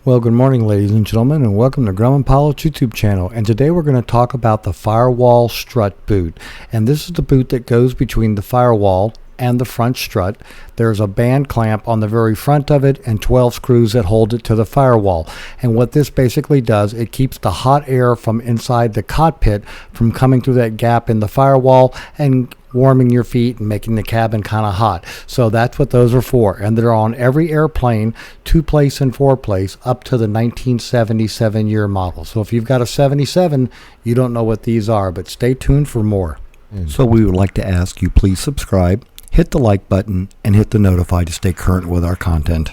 Well, good morning, ladies and gentlemen, and welcome to Grumman Pilot's YouTube channel. And today we're going to talk about the Firewall Strut Boot. And this is the boot that goes between the firewall and the front strut. There's a band clamp on the very front of it and 12 screws that hold it to the firewall. And what this basically does, it keeps the hot air from inside the cockpit from coming through that gap in the firewall and warming your feet and making the cabin kind of hot. So that's what those are for, and they're on every airplane, 2-place and 4-place, up to the 1977 year model. So if you've got a 77, you don't know what these are, but stay tuned for more. So we would like to ask you please subscribe, hit the like button, and hit the notify to stay current with our content.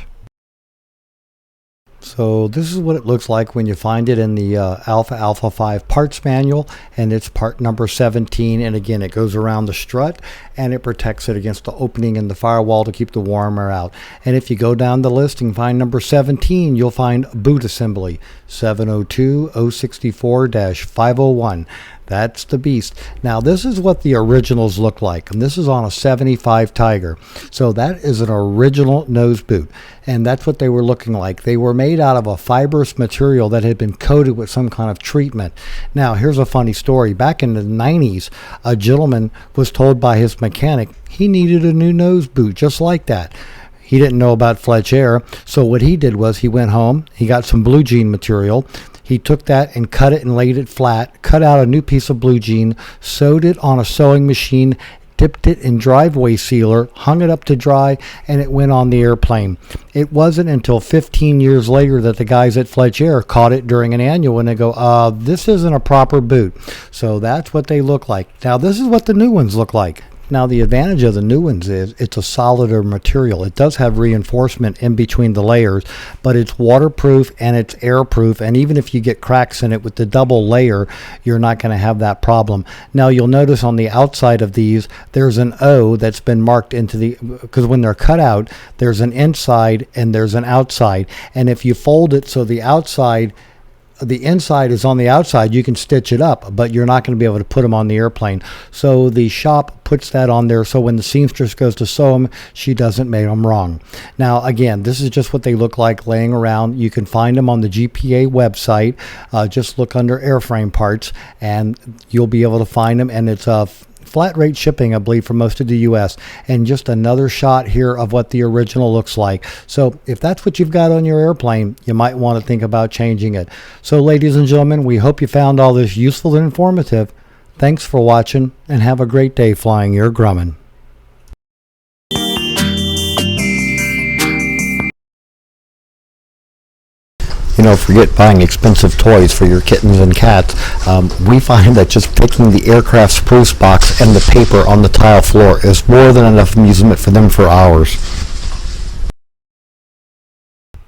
So this is what it looks like when you find it in the Alpha 5 parts manual, and it's part number 17. And again, it goes around the strut and it protects it against the opening in the firewall to keep the warm air out. And if you go down the list and find number 17, you'll find boot assembly 702-064-501. That's the beast. Now this is what the originals look like, and this is on a 75 Tiger. So that is an original nose boot, and that's what they were looking like. They were made out of a fibrous material that had been coated with some kind of treatment. Now here's a funny story. Back in the 90s, a gentleman was told by his mechanic he needed a new nose boot just like that. He didn't know about Fletch Air, so what he did was he went home, he got some blue jean material, he took that and cut it and laid it flat, cut out a new piece of blue jean, sewed it on a sewing machine, dipped it in driveway sealer, hung it up to dry, and it went on the airplane. It wasn't until 15 years later that the guys at Fletch Air caught it during an annual and they go, this isn't a proper boot. So that's what they look like. Now this is what the new ones look like. Now the advantage of the new ones is it's a solider material. It does have reinforcement in between the layers, but it's waterproof and it's airproof, and even if you get cracks in it with the double layer, you're not going to have that problem. Now you'll notice on the outside of these there's an O that's been marked into the, because when they're cut out there's an inside and there's an outside, and if you fold it so the inside is on the outside, you can stitch it up, but you're not going to be able to put them on the airplane. So the shop puts that on there so when the seamstress goes to sew them, she doesn't make them wrong. Now again, this is just what they look like laying around. You can find them on the GPA website. Just look under airframe parts and you'll be able to find them, and it's a flat rate shipping, I believe, for most of the US. And just another shot here of what the original looks like. So if that's what you've got on your airplane, you might want to think about changing it. So ladies and gentlemen, we hope you found all this useful and informative. Thanks for watching, and have a great day flying your Grumman. You know, forget buying expensive toys for your kittens and cats. We find that just taking the aircraft spruce box and the paper on the tile floor is more than enough amusement for them for hours.